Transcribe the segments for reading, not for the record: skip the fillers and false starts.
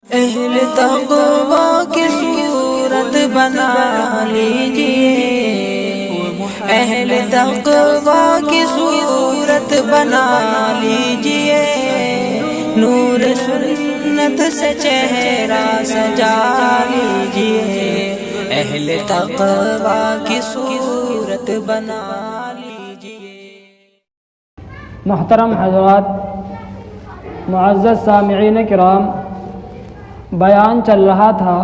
اہل تقویٰ کی صورت بنا لیجئے، اہل تقویٰ کی صورت بنا لیجئے، نور سنت سے چہرہ سجا لیجئے، اہل تقویٰ کی صورت بنا لیجئے۔ محترم حضرات، معزز سامعین کرام، بیان چل رہا تھا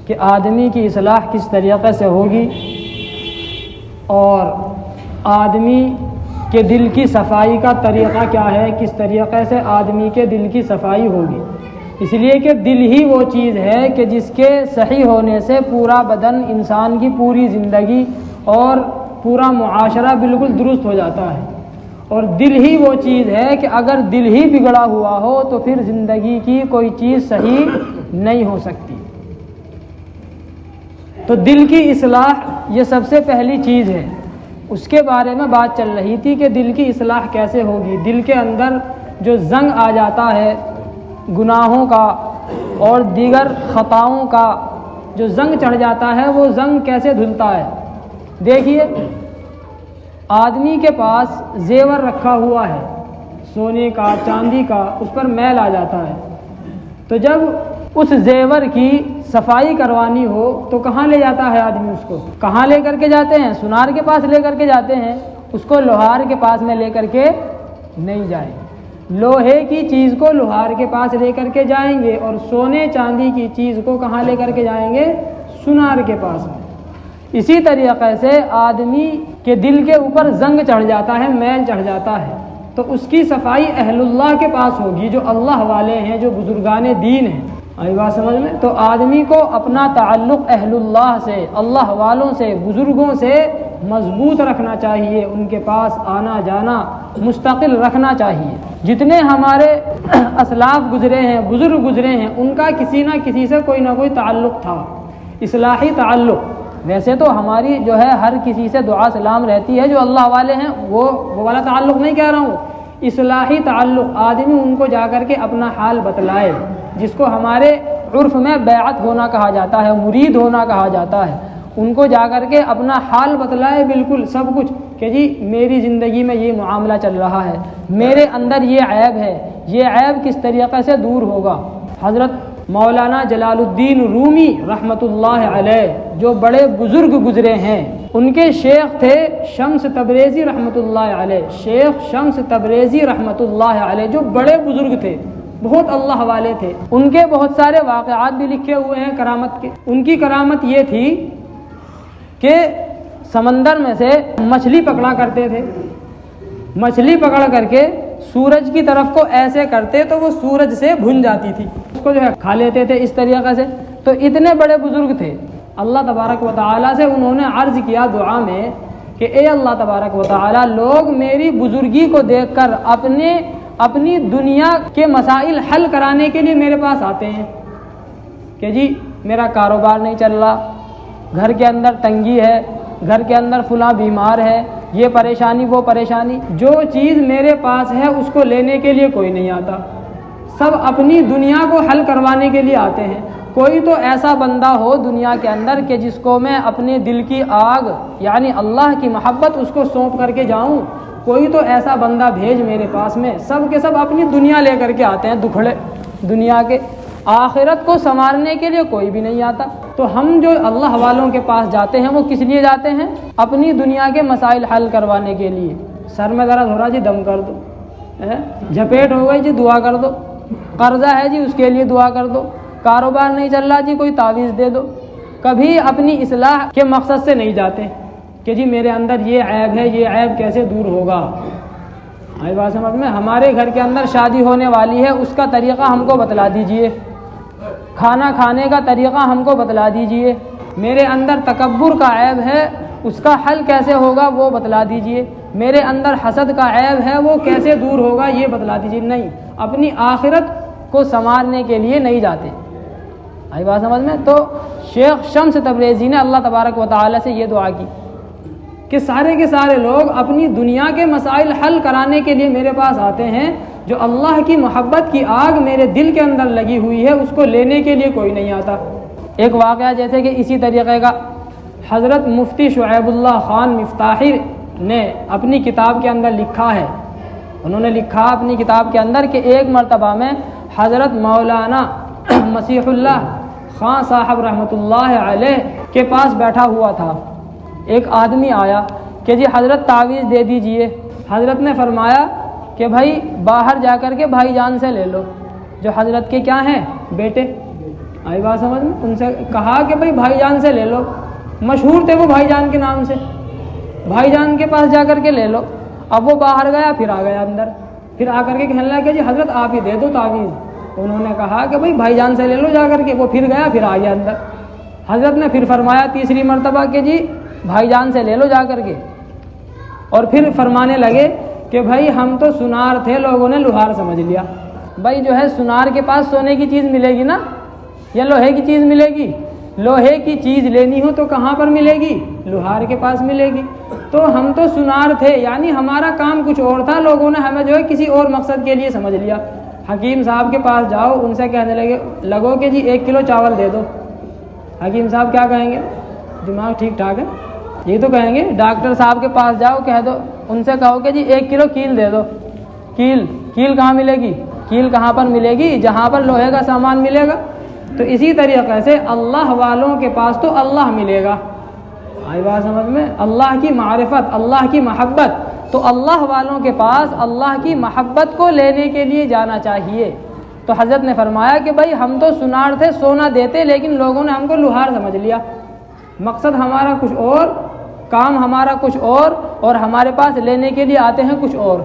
کہ آدمی کی اصلاح کس طریقے سے ہوگی اور آدمی کے دل کی صفائی کا طریقہ کیا ہے، کس طریقے سے آدمی کے دل کی صفائی ہوگی۔ اس لیے کہ دل ہی وہ چیز ہے کہ جس کے صحیح ہونے سے پورا بدن، انسان کی پوری زندگی اور پورا معاشرہ بالکل درست ہو جاتا ہے، اور دل ہی وہ چیز ہے کہ اگر دل ہی بگڑا ہوا ہو تو پھر زندگی کی کوئی چیز صحیح نہیں ہو سکتی۔ تو دل کی اصلاح یہ سب سے پہلی چیز ہے، اس کے بارے میں بات چل رہی تھی کہ دل کی اصلاح کیسے ہوگی۔ دل کے اندر جو زنگ آ جاتا ہے گناہوں کا اور دیگر خطاؤں کا، جو زنگ چڑھ جاتا ہے، وہ زنگ کیسے دھلتا ہے۔ دیکھیے، آدمی کے پاس زیور رکھا ہوا ہے، سونے کا، چاندی کا، اس پر میل آ جاتا ہے، تو جب اس زیور کی صفائی کروانی ہو تو کہاں لے جاتا ہے آدمی؟ اس کو کہاں لے کر کے جاتے ہیں؟ سونار کے پاس لے کر کے جاتے ہیں، اس کو لوہار کے پاس میں لے کر کے نہیں جائیں۔ لوہے کی چیز کو لوہار کے پاس لے کر کے جائیں گے، اور سونے چاندی کی چیز کو کہاں لے کر کے جائیں گے؟ سونار کے پاس میں۔ اسی طریقے سے آدمی کے دل کے اوپر زنگ چڑھ جاتا ہے، میل چڑھ جاتا ہے، تو اس کی صفائی اہل اللہ کے پاس ہوگی، جو اللہ والے ہیں، جو بزرگان دین ہیں۔ آئی بات سمجھ میں؟ تو آدمی کو اپنا تعلق اہل اللہ سے، اللہ والوں سے، بزرگوں سے مضبوط رکھنا چاہیے، ان کے پاس آنا جانا مستقل رکھنا چاہیے۔ جتنے ہمارے اسلاف گزرے ہیں، بزرگ گزرے ہیں، ان کا کسی نہ کسی سے کوئی نہ کوئی تعلق تھا، اصلاحی تعلق۔ ویسے تو ہماری جو ہے ہر کسی سے دعا سلام رہتی ہے، جو اللہ والے ہیں وہ والا تعلق نہیں کہہ رہا ہوں، اصلاحی تعلق۔ آدمی ان کو جا کر کے اپنا حال بتلائے، جس کو ہمارے عرف میں بیعت ہونا کہا جاتا ہے، مرید ہونا کہا جاتا ہے، ان کو جا کر کے اپنا حال بتلائے، بالکل سب کچھ، کہ جی میری زندگی میں یہ معاملہ چل رہا ہے، میرے اندر یہ عیب ہے، یہ عیب کس طریقے سے دور ہوگا۔ حضرت مولانا جلال الدین رومی رحمۃ اللہ علیہ، جو بڑے بزرگ گزرے ہیں، ان کے شیخ تھے شمس تبریزی رحمۃ اللہ علیہ، شیخ شمس تبریزی رحمۃ اللہ علیہ، جو بڑے بزرگ تھے، بہت اللہ والے تھے۔ ان کے بہت سارے واقعات بھی لکھے ہوئے ہیں کرامت کے۔ ان کی کرامت یہ تھی کہ سمندر میں سے مچھلی پکڑا کرتے تھے، مچھلی پکڑ کر کے سورج کی طرف کو ایسے کرتے تو وہ سورج سے بھن جاتی تھی، اس کو جو ہے کھا لیتے تھے اس طریقے سے۔ تو اتنے بڑے بزرگ تھے، اللہ تبارک و تعالیٰ سے انہوں نے عرض کیا دعا میں کہ اے اللہ تبارک و تعالیٰ، لوگ میری بزرگی کو دیکھ کر اپنی دنیا کے مسائل حل کرانے کے لیے میرے پاس آتے ہیں، کہ جی میرا کاروبار نہیں چل رہا، گھر کے اندر تنگی ہے، گھر کے اندر فلاں بیمار ہے، یہ پریشانی وہ پریشانی، جو چیز میرے پاس ہے اس کو لینے کے لیے کوئی نہیں آتا، سب اپنی دنیا کو حل کروانے کے لیے آتے ہیں۔ کوئی تو ایسا بندہ ہو دنیا کے اندر کہ جس کو میں اپنے دل کی آگ یعنی اللہ کی محبت اس کو سونپ کر کے جاؤں، کوئی تو ایسا بندہ بھیج میرے پاس میں۔ سب کے سب اپنی دنیا لے کر کے آتے ہیں، دکھڑے دنیا کے، آخرت کو سنوارنے کے لیے کوئی بھی نہیں آتا۔ تو ہم جو اللہ والوں کے پاس جاتے ہیں وہ کس لیے جاتے ہیں؟ اپنی دنیا کے مسائل حل کروانے کے لیے۔ سر میں درد ہو رہا جی دم کر دو، جھپیٹ ہو گئی جی دعا کر دو، قرضہ ہے جی اس کے لیے دعا کر دو، کاروبار نہیں چل رہا جی کوئی تعویذ دے دو۔ کبھی اپنی اصلاح کے مقصد سے نہیں جاتے کہ جی میرے اندر یہ عیب ہے، یہ عیب کیسے دور ہوگا۔ آئی بات سمجھ میں؟ ہمارے گھر کے اندر شادی ہونے والی ہے، اس کا طریقہ ہم کو بتلا دیجئے، کھانا کھانے کا طریقہ ہم کو بتلا دیجئے، میرے اندر تکبر کا عیب ہے، اس کا حل کیسے ہوگا وہ بتلا دیجئے، میرے اندر حسد کا عیب ہے وہ کیسے دور ہوگا یہ بتلا دیجئے۔ نہیں، اپنی آخرت کو سنوارنے کے لیے نہیں جاتے۔ آئی بات سمجھ میں؟ تو شیخ شمس تبریزی نے اللہ تبارک و تعالی سے یہ دعا کی کہ سارے کے سارے لوگ اپنی دنیا کے مسائل حل کرانے کے لیے میرے پاس آتے ہیں، جو اللہ کی محبت کی آگ میرے دل کے اندر لگی ہوئی ہے اس کو لینے کے لیے کوئی نہیں آتا۔ ایک واقعہ جیسے کہ اسی طریقے کا حضرت مفتی شعیب اللہ خان مفتاحی نے اپنی کتاب کے اندر لکھا ہے، انہوں نے لکھا اپنی کتاب کے اندر کہ ایک مرتبہ میں حضرت مولانا مسیح اللہ خان صاحب رحمۃ اللہ علیہ کے پاس بیٹھا ہوا تھا، ایک آدمی آیا کہ جی حضرت تعویذ دے دیجئے۔ حضرت نے فرمایا کہ بھائی باہر جا کر کے بھائی جان سے لے لو، جو حضرت کے کیا ہیں بیٹے، آئی بات سمجھ میں، ان سے کہا کہ بھائی جان سے لے لو، مشہور تھے وہ بھائی جان کے نام سے، بھائی جان کے پاس جا کر کے لے لو۔ اب وہ باہر گیا، پھر آ گیا اندر، پھر آ کر کے کہنے لگا کہ جی حضرت آپ ہی دے دو تعویذ۔ انہوں نے کہا کہ بھائی جان سے لے لو جا کر کے، وہ پھر گیا، پھر آ گیا اندر۔ حضرت نے پھر فرمایا تیسری مرتبہ کہ جی بھائی جان سے لے لو جا کر کے، اور پھر فرمانے لگے کہ بھائی ہم تو سنار تھے، لوگوں نے لوہار سمجھ لیا۔ بھائی جو ہے سنار کے پاس سونے کی چیز ملے گی نا، یا لوہے کی چیز ملے گی؟ لوہے کی چیز لینی ہو تو کہاں پر ملے گی؟ لوہار کے پاس ملے گی۔ تو ہم تو سنار تھے، یعنی ہمارا کام کچھ اور تھا، لوگوں نے ہمیں جو ہے کسی اور مقصد کے لیے سمجھ لیا۔ حکیم صاحب کے پاس جاؤ، ان سے کہنے لگو کہ جی 1 کلو چاول دے دو۔ حکیم صاحب کیا کہیں گے؟ دماغ ٹھیک ٹھاک ہے، یہ تو کہیں گے۔ ڈاکٹر صاحب کے پاس جاؤ، کہہ دو، ان سے کہو کہ جی 1 کلو کیل دے دو۔ کیل کہاں ملے گی؟ کیل کہاں پر ملے گی؟ جہاں پر لوہے کا سامان ملے گا۔ تو اسی طریقے سے اللہ والوں کے پاس تو اللہ ملے گا، آئی بات سمجھ میں، اللہ کی معرفت، اللہ کی محبت، تو اللہ والوں کے پاس اللہ کی محبت کو لینے کے لیے جانا چاہیے۔ تو حضرت نے فرمایا کہ بھائی ہم تو سنار تھے، سونا دیتے، لیکن لوگوں نے ہم کو لوہار سمجھ لیا، مقصد ہمارا کچھ اور، کام ہمارا کچھ اور ہمارے پاس لینے کے لیے آتے ہیں کچھ اور۔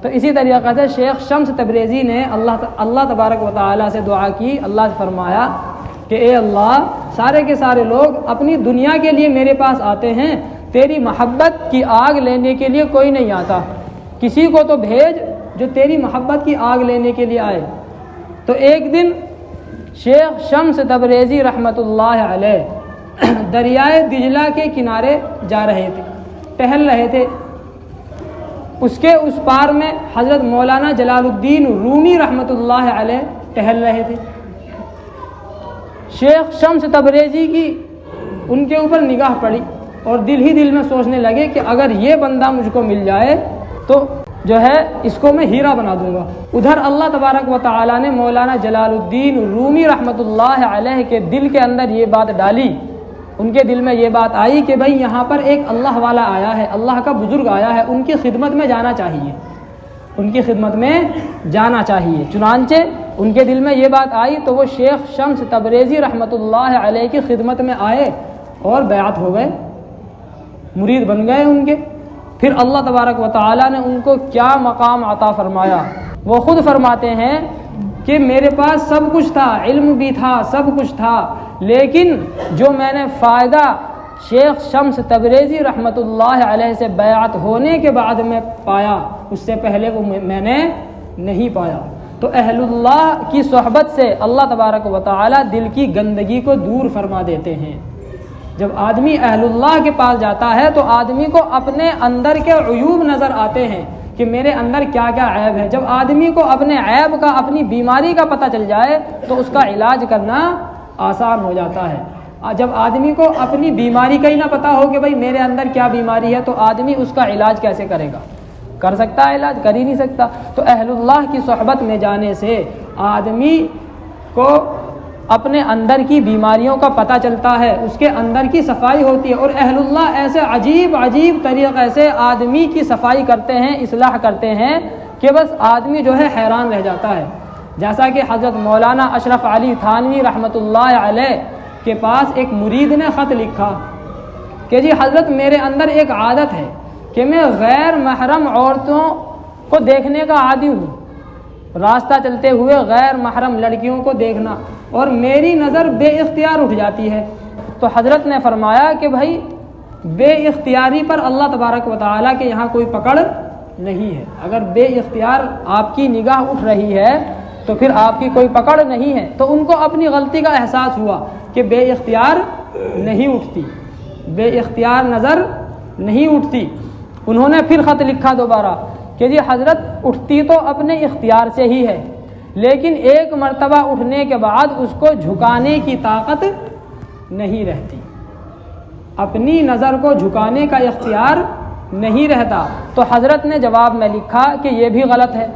تو اسی طریقے سے شیخ شمس تبریزی نے اللہ تبارک و تعالیٰ سے دعا کی، اللہ سے فرمایا کہ اے اللہ، سارے کے سارے لوگ اپنی دنیا کے لیے میرے پاس آتے ہیں، تیری محبت کی آگ لینے کے لیے کوئی نہیں آتا، کسی کو تو بھیج جو تیری محبت کی آگ لینے کے لیے آئے۔ تو ایک دن شیخ شمس تبریزی رحمۃ اللہ علیہ دریائے دجلہ کے کنارے جا رہے تھے، ٹہل رہے تھے، اس کے اس پار میں حضرت مولانا جلال الدین رومی رحمۃ اللہ علیہ ٹہل رہے تھے۔ شیخ شمس تبریزی کی ان کے اوپر نگاہ پڑی اور دل ہی دل میں سوچنے لگے کہ اگر یہ بندہ مجھ کو مل جائے تو جو ہے اس کو میں ہیرا بنا دوں گا۔ ادھر اللہ تبارک و تعالیٰ نے مولانا جلال الدین رومی رحمۃ اللہ علیہ کے دل کے اندر یہ بات ڈالی، ان کے دل میں یہ بات آئی کہ بھائی یہاں پر ایک اللہ والا آیا ہے، اللہ کا بزرگ آیا ہے، ان کی خدمت میں جانا چاہیے، ان کی خدمت میں جانا چاہیے۔ چنانچہ ان کے دل میں یہ بات آئی تو وہ شیخ شمس تبریزی رحمۃ اللہ علیہ کی خدمت میں آئے اور بیعت ہو گئے، مرید بن گئے ان کے۔ پھر اللہ تبارک و تعالیٰ نے ان کو کیا مقام عطا فرمایا، وہ خود فرماتے ہیں کہ میرے پاس سب کچھ تھا، علم بھی تھا، سب کچھ تھا، لیکن جو میں نے فائدہ شیخ شمس تبریزی رحمۃ اللہ علیہ سے بیعت ہونے کے بعد میں پایا، اس سے پہلے وہ میں نے نہیں پایا۔ تو اہل اللہ کی صحبت سے اللہ تبارک و تعالی دل کی گندگی کو دور فرما دیتے ہیں۔ جب آدمی اہل اللہ کے پاس جاتا ہے تو آدمی کو اپنے اندر کے عیوب نظر آتے ہیں کہ میرے اندر کیا کیا عیب ہے۔ جب آدمی کو اپنے عیب کا، اپنی بیماری کا پتہ چل جائے تو اس کا علاج کرنا آسان ہو جاتا ہے۔ جب آدمی کو اپنی بیماری کا ہی نہ پتہ ہو کہ بھائی میرے اندر کیا بیماری ہے تو آدمی اس کا علاج کیسے کرے گا؟ کر سکتا ہے علاج؟ کر ہی نہیں سکتا۔ تو اہل اللہ کی صحبت میں جانے سے آدمی کو اپنے اندر کی بیماریوں کا پتہ چلتا ہے، اس کے اندر کی صفائی ہوتی ہے، اور اہل اللہ ایسے عجیب عجیب طریقے سے آدمی کی صفائی کرتے ہیں، اصلاح کرتے ہیں کہ بس آدمی جو ہے حیران رہ جاتا ہے۔ جیسا کہ حضرت مولانا اشرف علی تھانوی رحمۃ اللہ علیہ کے پاس ایک مرید نے خط لکھا کہ جی حضرت میرے اندر ایک عادت ہے کہ میں غیر محرم عورتوں کو دیکھنے کا عادی ہوں، راستہ چلتے ہوئے غیر محرم لڑکیوں کو دیکھنا، اور میری نظر بے اختیار اٹھ جاتی ہے۔ تو حضرت نے فرمایا کہ بھائی بے اختیاری پر اللہ تبارک و تعالیٰ کے یہاں کوئی پکڑ نہیں ہے۔ اگر بے اختیار آپ کی نگاہ اٹھ رہی ہے تو پھر آپ کی کوئی پکڑ نہیں ہے۔ تو ان کو اپنی غلطی کا احساس ہوا کہ بے اختیار نہیں اٹھتی، بے اختیار نظر نہیں اٹھتی۔ انہوں نے پھر خط لکھا دوبارہ کہ جی حضرت اٹھتی تو اپنے اختیار سے ہی ہے، لیکن ایک مرتبہ اٹھنے کے بعد اس کو جھکانے کی طاقت نہیں رہتی، اپنی نظر کو جھکانے کا اختیار نہیں رہتا۔ تو حضرت نے جواب میں لکھا کہ یہ بھی غلط ہے،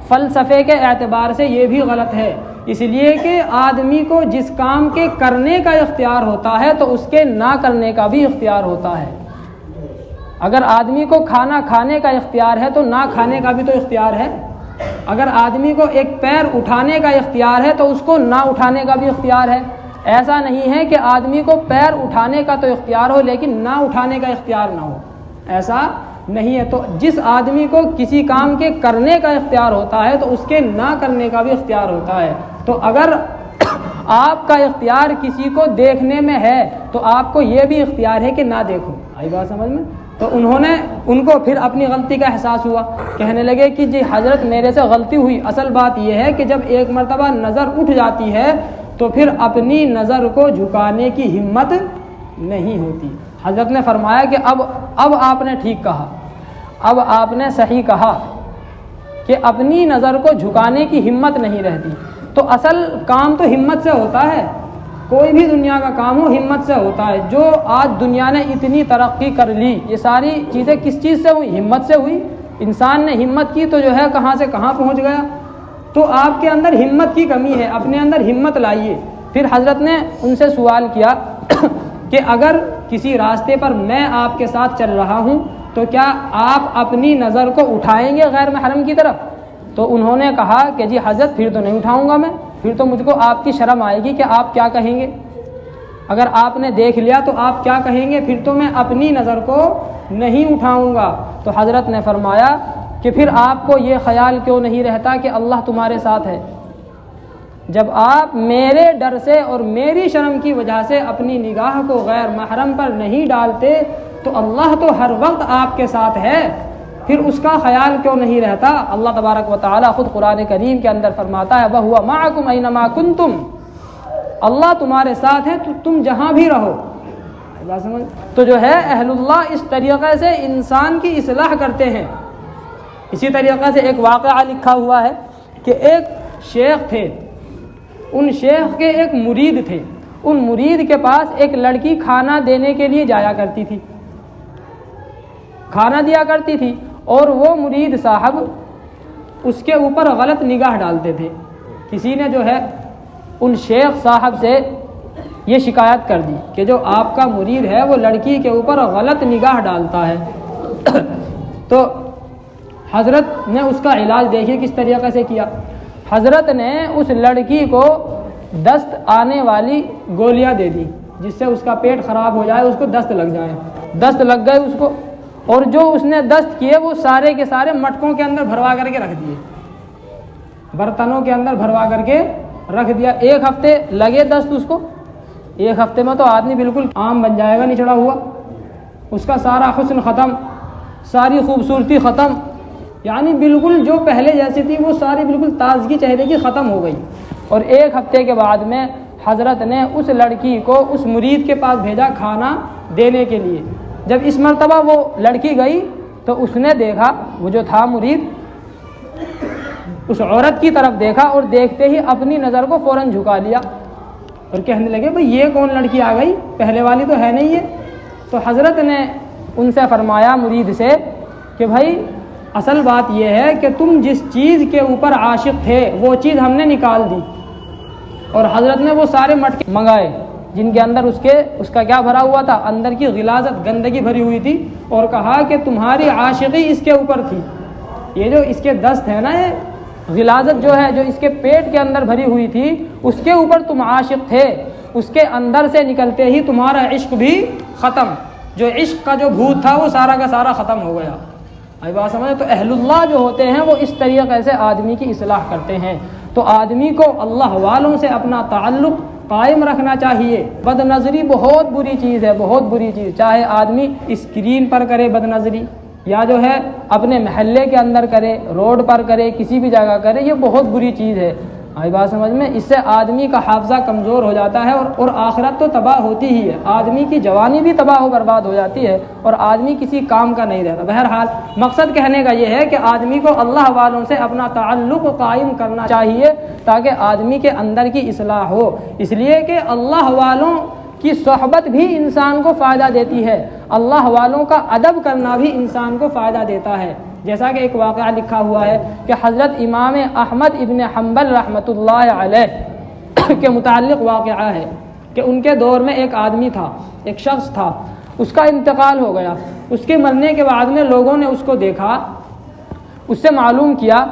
فلسفے کے اعتبار سے یہ بھی غلط ہے، اس لیے کہ آدمی کو جس کام کے کرنے کا اختیار ہوتا ہے تو اس کے نہ کرنے کا بھی اختیار ہوتا ہے۔ اگر آدمی کو کھانا کھانے کا اختیار ہے تو نہ کھانے کا بھی تو اختیار ہے، اگر آدمی کو ایک پیر اٹھانے کا اختیار ہے تو اس کو نہ اٹھانے کا بھی اختیار ہے۔ ایسا نہیں ہے کہ آدمی کو پیر اٹھانے کا تو اختیار ہو لیکن نہ اٹھانے کا اختیار نہ ہو، ایسا نہیں ہے۔ تو جس آدمی کو کسی کام کے کرنے کا اختیار ہوتا ہے تو اس کے نہ کرنے کا بھی اختیار ہوتا ہے۔ تو اگر آپ کا اختیار کسی کو دیکھنے میں ہے تو آپ کو یہ بھی اختیار ہے کہ نہ دیکھو۔ آئی بات سمجھ میں؟ تو ان کو پھر اپنی غلطی کا احساس ہوا، کہنے لگے کہ جی حضرت میرے سے غلطی ہوئی، اصل بات یہ ہے کہ جب ایک مرتبہ نظر اٹھ جاتی ہے تو پھر اپنی نظر کو جھکانے کی ہمت نہیں ہوتی۔ حضرت نے فرمایا کہ اب آپ نے ٹھیک کہا، اب آپ نے صحیح کہا کہ اپنی نظر کو جھکانے کی ہمت نہیں رہتی۔ تو اصل کام تو ہمت سے ہوتا ہے، کوئی بھی دنیا کا کام ہو ہمت سے ہوتا ہے۔ جو آج دنیا نے اتنی ترقی کر لی، یہ ساری چیزیں کس چیز سے ہوئی؟ ہمت سے ہوئی۔ انسان نے ہمت کی تو جو ہے کہاں سے کہاں پہنچ گیا۔ تو آپ کے اندر ہمت کی کمی ہے، اپنے اندر ہمت لائیے۔ پھر حضرت نے ان سے سوال کیا کہ اگر کسی راستے پر میں آپ کے ساتھ چل رہا ہوں تو کیا آپ اپنی نظر کو اٹھائیں گے غیر محرم کی طرف؟ تو انہوں نے کہا کہ جی حضرت پھر تو نہیں اٹھاؤں گا میں، پھر تو مجھ کو آپ کی شرم آئے گی کہ آپ کیا کہیں گے، اگر آپ نے دیکھ لیا تو آپ کیا کہیں گے، پھر تو میں اپنی نظر کو نہیں اٹھاؤں گا۔ تو حضرت نے فرمایا کہ پھر آپ کو یہ خیال کیوں نہیں رہتا کہ اللہ تمہارے ساتھ ہے؟ جب آپ میرے ڈر سے اور میری شرم کی وجہ سے اپنی نگاہ کو غیر محرم پر نہیں ڈالتے تو اللہ تو ہر وقت آپ کے ساتھ ہے، پھر اس کا خیال کیوں نہیں رہتا؟ اللہ تبارک و تعالی خود قرآن کریم کے اندر فرماتا ہے وَهُوَ مَعَكُمْ أَيْنَمَا كُنْتُمْ، اللہ تمہارے ساتھ ہے تو تم جہاں بھی رہو۔ تو جو ہے اہل اللہ اس طریقے سے انسان کی اصلاح کرتے ہیں۔ اسی طریقے سے ایک واقعہ لکھا ہوا ہے کہ ایک شیخ تھے، ان شیخ کے ایک مرید تھے، ان مرید کے پاس ایک لڑکی کھانا دینے کے لیے جایا کرتی تھی، کھانا دیا کرتی تھی، اور وہ مرید صاحب اس کے اوپر غلط نگاہ ڈالتے تھے۔ کسی نے جو ہے ان شیخ صاحب سے یہ شکایت کر دی کہ جو آپ کا مرید ہے وہ لڑکی کے اوپر غلط نگاہ ڈالتا ہے۔ تو حضرت نے اس کا علاج دیکھیے کس طریقے سے کیا۔ حضرت نے اس لڑکی کو دست آنے والی گولیاں دے دی جس سے اس کا پیٹ خراب ہو جائے، اس کو دست لگ جائے۔ دست لگ گئے اس کو، اور جو اس نے دست کیے وہ سارے کے سارے مٹکوں کے اندر بھروا کر کے رکھ دیے، برتنوں کے اندر بھروا کر کے رکھ دیا۔ ایک ہفتے لگے دست اس کو، ایک ہفتے میں تو آدمی بالکل عام بن جائے گا، نچڑا ہوا، اس کا سارا حسن ختم، ساری خوبصورتی ختم، یعنی بالکل جو پہلے جیسی تھی وہ ساری بالکل تازگی چہرے کی ختم ہو گئی۔ اور ایک ہفتے کے بعد میں حضرت نے اس لڑکی کو اس مرید کے پاس بھیجا کھانا دینے کے لیے۔ جب اس مرتبہ وہ لڑکی گئی تو اس نے دیکھا، وہ جو تھا مرید، اس عورت کی طرف دیکھا اور دیکھتے ہی اپنی نظر کو فوراً جھکا لیا اور کہنے لگے بھئی یہ کون لڑکی آ گئی، پہلے والی تو ہے نہیں ہے۔ تو حضرت نے ان سے فرمایا مرید سے کہ بھائی اصل بات یہ ہے کہ تم جس چیز کے اوپر عاشق تھے وہ چیز ہم نے نکال دی۔ اور حضرت نے وہ سارے مٹکے منگائے جن کے اندر اس کا کیا بھرا ہوا تھا، اندر کی غلاظت، گندگی بھری ہوئی تھی، اور کہا کہ تمہاری عاشقی اس کے اوپر تھی، یہ جو اس کے دست ہے نا، یہ غلاظت جو ہے جو اس کے پیٹ کے اندر بھری ہوئی تھی اس کے اوپر تم عاشق تھے، اس کے اندر سے نکلتے ہی تمہارا عشق بھی ختم، جو عشق کا جو بھوت تھا وہ سارا کا سارا ختم ہو گیا۔ آئی بات سمجھے؟ تو اہل اللہ جو ہوتے ہیں وہ اس طریقے سے آدمی کی اصلاح کرتے ہیں۔ تو آدمی کو اللہ والوں سے اپنا تعلق قائم رکھنا چاہیے۔ بد نظری بہت بری چیز ہے، بہت بری چیز، چاہے آدمی اسکرین پر کرے بد نظری یا جو ہے اپنے محلے کے اندر کرے، روڈ پر کرے، کسی بھی جگہ کرے، یہ بہت بری چیز ہے۔ آئی بات سمجھ میں؟ اس سے آدمی کا حافظہ کمزور ہو جاتا ہے اور آخرت تو تباہ ہوتی ہی ہے، آدمی کی جوانی بھی تباہ و برباد ہو جاتی ہے اور آدمی کسی کام کا نہیں رہتا۔ بہرحال مقصد کہنے کا یہ ہے کہ آدمی کو اللہ والوں سے اپنا تعلق قائم کرنا چاہیے تاکہ آدمی کے اندر کی اصلاح ہو، اس لیے کہ اللہ والوں کی صحبت بھی انسان کو فائدہ دیتی ہے، اللہ والوں کا ادب کرنا بھی انسان کو فائدہ دیتا ہے۔ جیسا کہ ایک واقعہ لکھا ہوا ہے کہ حضرت امام احمد ابن حنبل رحمۃ اللہ علیہ کے متعلق واقعہ ہے کہ ان کے دور میں ایک آدمی تھا، ایک شخص تھا، اس کا انتقال ہو گیا۔ اس کے مرنے کے بعد میں لوگوں نے اس کو دیکھا، اس سے معلوم کیا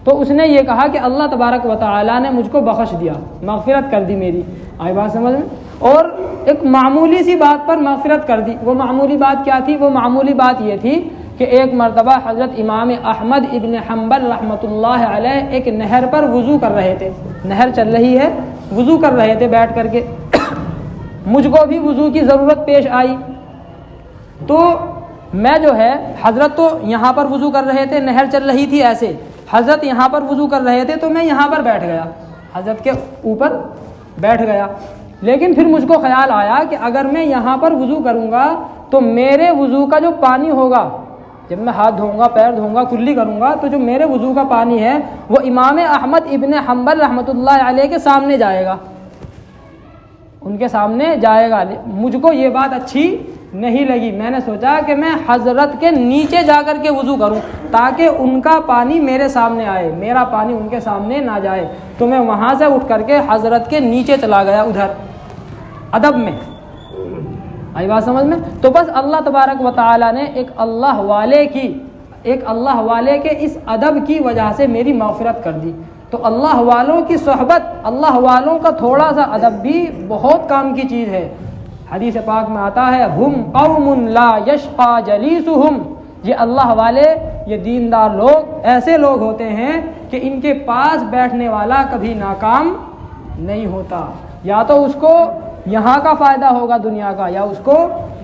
تو اس نے یہ کہا کہ اللہ تبارک و تعالیٰ نے مجھ کو بخش دیا، مغفرت کر دی میری۔ آئی بات سمجھ میں؟ اور ایک معمولی سی بات پر مغفرت کر دی۔ وہ معمولی بات کیا تھی؟ وہ معمولی بات یہ تھی کہ ایک مرتبہ حضرت امام احمد ابن حنبل رحمۃ اللہ علیہ ایک نہر پر وضو کر رہے تھے، نہر چل رہی ہے، وضو کر رہے تھے بیٹھ کر کے۔ مجھ کو بھی وضو کی ضرورت پیش آئی تو میں جو ہے، حضرت تو یہاں پر وضو کر رہے تھے، نہر چل رہی تھی ایسے، حضرت یہاں پر وضو کر رہے تھے تو میں یہاں پر بیٹھ گیا، حضرت کے اوپر بیٹھ گیا۔ لیکن پھر مجھ کو خیال آیا کہ اگر میں یہاں پر وضو کروں گا تو میرے وضو کا جو پانی ہوگا، جب میں ہاتھ دھوؤں گا، پیر دھوؤں گا، کلی کروں گا، تو جو میرے وضو کا پانی ہے وہ امام احمد ابن حنبل رحمۃ اللہ علیہ کے سامنے جائے گا، ان کے سامنے جائے گا۔ مجھ کو یہ بات اچھی نہیں لگی، میں نے سوچا کہ میں حضرت کے نیچے جا کر کے وضو کروں تاکہ ان کا پانی میرے سامنے آئے، میرا پانی ان کے سامنے نہ جائے۔ تو میں وہاں سے اٹھ کر کے حضرت کے نیچے چلا گیا، ادھر ادب میں۔ آئی بات سمجھ میں؟ تو بس اللہ تبارک و تعالیٰ نے ایک اللہ والے کے اس ادب کی وجہ سے میری مغفرت کر دی۔ تو اللہ والوں کی صحبت، اللہ والوں کا تھوڑا سا ادب بھی بہت کام کی چیز ہے۔ حدیث پاک میں آتا ہے ہم قوم لا یشقى جلیسہم، یہ اللہ والے، یہ دیندار لوگ ایسے لوگ ہوتے ہیں کہ ان کے پاس بیٹھنے والا کبھی ناکام نہیں ہوتا، یا تو اس کو یہاں کا فائدہ ہوگا دنیا کا، یا اس کو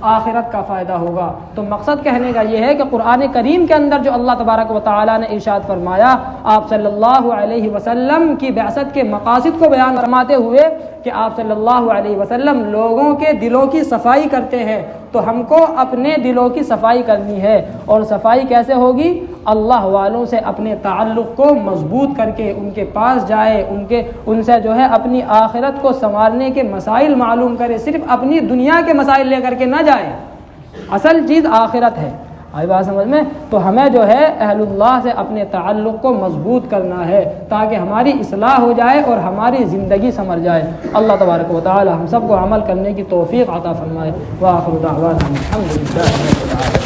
آخرت کا فائدہ ہوگا۔ تو مقصد کہنے کا یہ ہے کہ قرآن کریم کے اندر جو اللہ تبارک و تعالیٰ نے ارشاد فرمایا، آپ صلی اللہ علیہ وسلم کی بعثت کے مقاصد کو بیان فرماتے ہوئے کہ آپ صلی اللہ علیہ وسلم لوگوں کے دلوں کی صفائی کرتے ہیں، تو ہم کو اپنے دلوں کی صفائی کرنی ہے۔ اور صفائی کیسے ہوگی؟ اللہ والوں سے اپنے تعلق کو مضبوط کر کے ان کے پاس جائے، ان سے جو ہے اپنی آخرت کو سنوارنے کے مسائل معلوم کرے، صرف اپنی دنیا کے مسائل لے کر کے نہ جائے، اصل چیز آخرت ہے۔ آئی بات سمجھ میں؟ تو ہمیں جو ہے اہل اللہ سے اپنے تعلق کو مضبوط کرنا ہے تاکہ ہماری اصلاح ہو جائے اور ہماری زندگی سنور جائے۔ اللہ تبارک و تعالی ہم سب کو عمل کرنے کی توفیق عطا فرمائے۔ وآخر دعوانا الحمدللہ رب العالمین۔